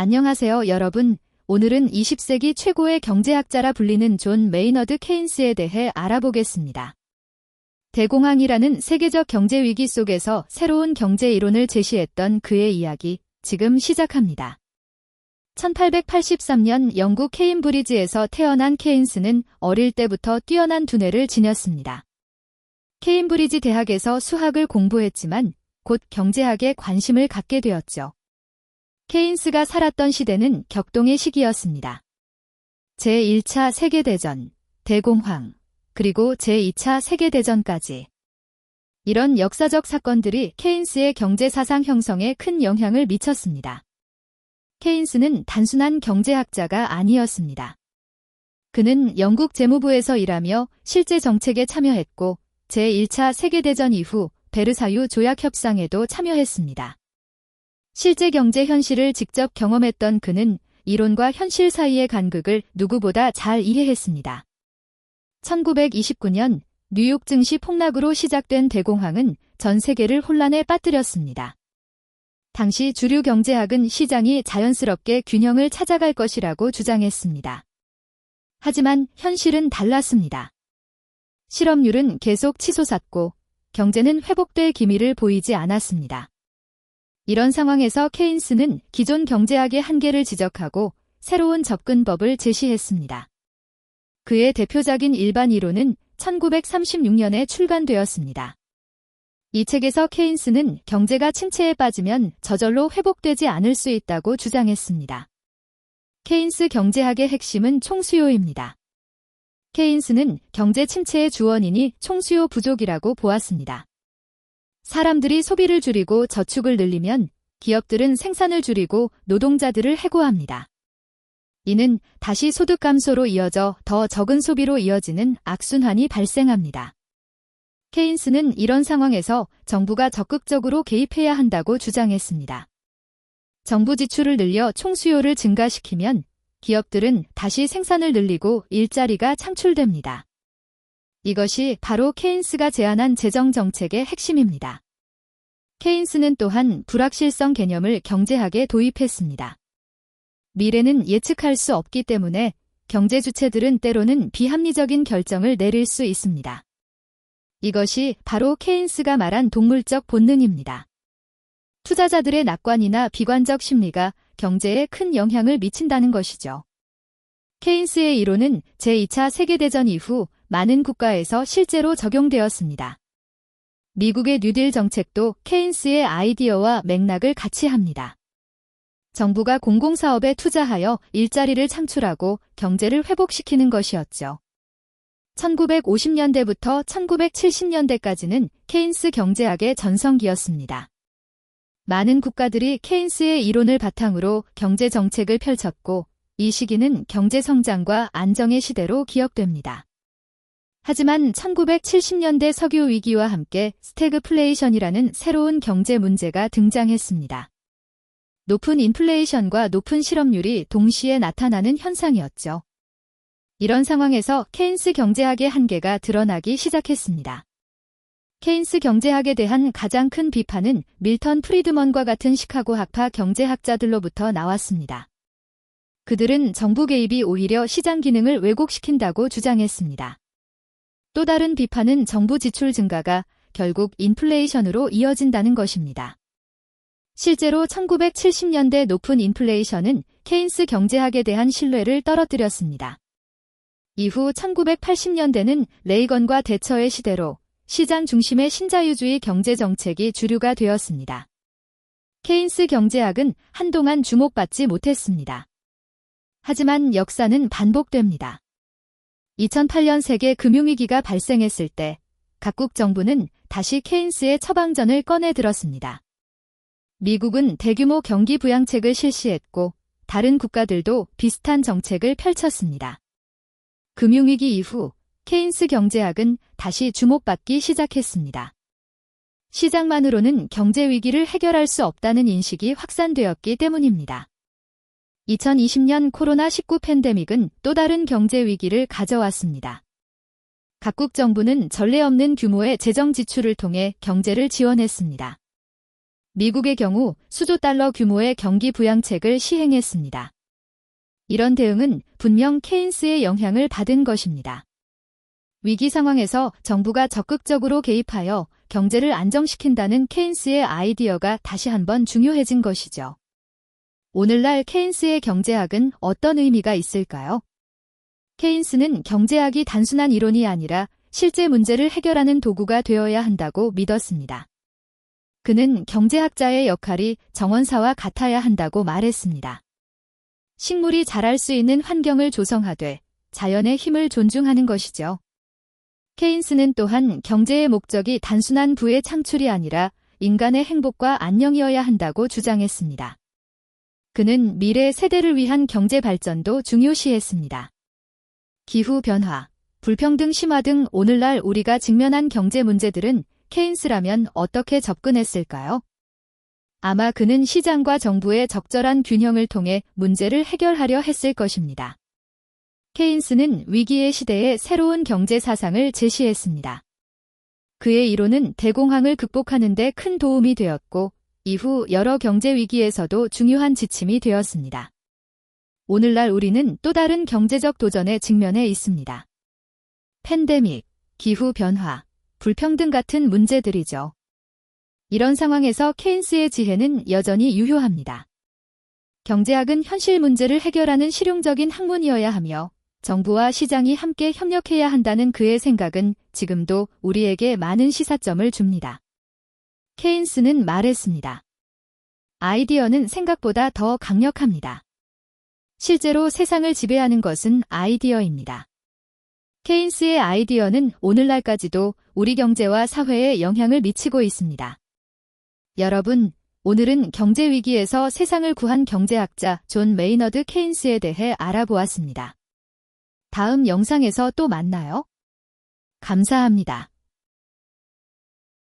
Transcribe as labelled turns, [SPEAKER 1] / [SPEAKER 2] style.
[SPEAKER 1] 안녕하세요, 여러분. 오늘은 20세기 최고의 경제학자라 불리는 존 메이너드 케인스에 대해 알아보겠습니다. 대공황이라는 세계적 경제 위기 속에서 새로운 경제 이론을 제시했던 그의 이야기, 지금 시작합니다. 1883년 영국 케임브리지에서 태어난 케인스는 어릴 때부터 뛰어난 두뇌를 지녔습니다. 케임브리지 대학에서 수학을 공부했지만 곧 경제학에 관심을 갖게 되었죠. 케인스가 살았던 시대는 격동의 시기였습니다. 제1차 세계대전, 대공황, 그리고 제2차 세계대전까지. 이런 역사적 사건들이 케인스의 경제사상 형성에 큰 영향을 미쳤습니다. 케인스는 단순한 경제학자가 아니었습니다. 그는 영국 재무부에서 일하며 실제 정책에 참여했고 제1차 세계대전 이후 베르사유 조약 협상에도 참여했습니다. 실제 경제 현실을 직접 경험했던 그는 이론과 현실 사이의 간극을 누구보다 잘 이해했습니다. 1929년 뉴욕 증시 폭락으로 시작된 대공황은 전 세계를 혼란에 빠뜨렸습니다. 당시 주류 경제학은 시장이 자연스럽게 균형을 찾아갈 것이라고 주장했습니다. 하지만 현실은 달랐습니다. 실업률은 계속 치솟았고 경제는 회복될 기미를 보이지 않았습니다. 이런 상황에서 케인스는 기존 경제학의 한계를 지적하고 새로운 접근법을 제시했습니다. 그의 대표작인 일반 이론은 1936년에 출간되었습니다. 이 책에서 케인스는 경제가 침체에 빠지면 저절로 회복되지 않을 수 있다고 주장했습니다. 케인스 경제학의 핵심은 총수요입니다. 케인스는 경제 침체의 주원인이 총수요 부족이라고 보았습니다. 사람들이 소비를 줄이고 저축을 늘리면 기업들은 생산을 줄이고 노동자들을 해고합니다. 이는 다시 소득 감소로 이어져 더 적은 소비로 이어지는 악순환이 발생합니다. 케인스는 이런 상황에서 정부가 적극적으로 개입해야 한다고 주장했습니다. 정부 지출을 늘려 총수요를 증가시키면 기업들은 다시 생산을 늘리고 일자리가 창출됩니다. 이것이 바로 케인스가 제안한 재정 정책의 핵심입니다. 케인스는 또한 불확실성 개념을 경제학에 도입했습니다. 미래는 예측할 수 없기 때문에 경제 주체들은 때로는 비합리적인 결정을 내릴 수 있습니다. 이것이 바로 케인스가 말한 동물적 본능입니다. 투자자들의 낙관이나 비관적 심리가 경제에 큰 영향을 미친다는 것이죠. 케인스의 이론은 제2차 세계대전 이후 많은 국가에서 실제로 적용되었습니다. 미국의 뉴딜 정책도 케인스의 아이디어와 맥락을 같이 합니다. 정부가 공공사업에 투자하여 일자리를 창출하고 경제를 회복시키는 것이었죠. 1950년대부터 1970년대까지는 케인스 경제학의 전성기였습니다. 많은 국가들이 케인스의 이론을 바탕으로 경제 정책을 펼쳤고 이 시기는 경제 성장과 안정의 시대로 기억됩니다. 하지만 1970년대 석유 위기와 함께 스태그플레이션이라는 새로운 경제 문제가 등장했습니다. 높은 인플레이션과 높은 실업률이 동시에 나타나는 현상이었죠. 이런 상황에서 케인스 경제학의 한계가 드러나기 시작했습니다. 케인스 경제학에 대한 가장 큰 비판은 밀턴 프리드먼과 같은 시카고 학파 경제학자들로부터 나왔습니다. 그들은 정부 개입이 오히려 시장 기능을 왜곡시킨다고 주장했습니다. 또 다른 비판은 정부 지출 증가가 결국 인플레이션으로 이어진다는 것입니다. 실제로 1970년대 높은 인플레이션은 케인스 경제학에 대한 신뢰를 떨어뜨렸습니다. 이후 1980년대는 레이건과 대처의 시대로 시장 중심의 신자유주의 경제 정책이 주류가 되었습니다. 케인스 경제학은 한동안 주목받지 못했습니다. 하지만 역사는 반복됩니다. 2008년 세계 금융위기가 발생했을 때 각국 정부는 다시 케인스의 처방전을 꺼내 들었습니다. 미국은 대규모 경기 부양책을 실시했고 다른 국가들도 비슷한 정책을 펼쳤습니다. 금융위기 이후 케인스 경제학은 다시 주목받기 시작했습니다. 시장만으로는 경제 위기를 해결할 수 없다는 인식이 확산되었기 때문입니다. 2020년 코로나19 팬데믹은 또 다른 경제 위기를 가져왔습니다. 각국 정부는 전례 없는 규모의 재정 지출을 통해 경제를 지원했습니다. 미국의 경우 수조 달러 규모의 경기 부양책을 시행했습니다. 이런 대응은 분명 케인스의 영향을 받은 것입니다. 위기 상황에서 정부가 적극적으로 개입하여 경제를 안정시킨다는 케인스의 아이디어가 다시 한번 중요해진 것이죠. 오늘날 케인스의 경제학은 어떤 의미가 있을까요? 케인스는 경제학이 단순한 이론이 아니라 실제 문제를 해결하는 도구가 되어야 한다고 믿었습니다. 그는 경제학자의 역할이 정원사와 같아야 한다고 말했습니다. 식물이 자랄 수 있는 환경을 조성하되 자연의 힘을 존중하는 것이죠. 케인스는 또한 경제의 목적이 단순한 부의 창출이 아니라 인간의 행복과 안녕이어야 한다고 주장했습니다. 그는 미래 세대를 위한 경제 발전도 중요시했습니다. 기후변화, 불평등 심화 등 오늘날 우리가 직면한 경제 문제들은 케인스라면 어떻게 접근했을까요? 아마 그는 시장과 정부의 적절한 균형을 통해 문제를 해결하려 했을 것입니다. 케인스는 위기의 시대에 새로운 경제 사상을 제시했습니다. 그의 이론은 대공황을 극복하는 데 큰 도움이 되었고 이후 여러 경제 위기에서도 중요한 지침이 되었습니다. 오늘날 우리는 또 다른 경제적 도전에 직면해 있습니다. 팬데믹, 기후변화, 불평등 같은 문제들이죠. 이런 상황에서 케인스의 지혜는 여전히 유효합니다. 경제학은 현실 문제를 해결하는 실용적인 학문이어야 하며 정부와 시장이 함께 협력해야 한다는 그의 생각은 지금도 우리에게 많은 시사점을 줍니다. 케인스는 말했습니다. 아이디어는 생각보다 더 강력합니다. 실제로 세상을 지배하는 것은 아이디어입니다. 케인스의 아이디어는 오늘날까지도 우리 경제와 사회에 영향을 미치고 있습니다. 여러분, 오늘은 경제 위기에서 세상을 구한 경제학자 존 메이너드 케인스에 대해 알아보았습니다. 다음 영상에서 또 만나요. 감사합니다.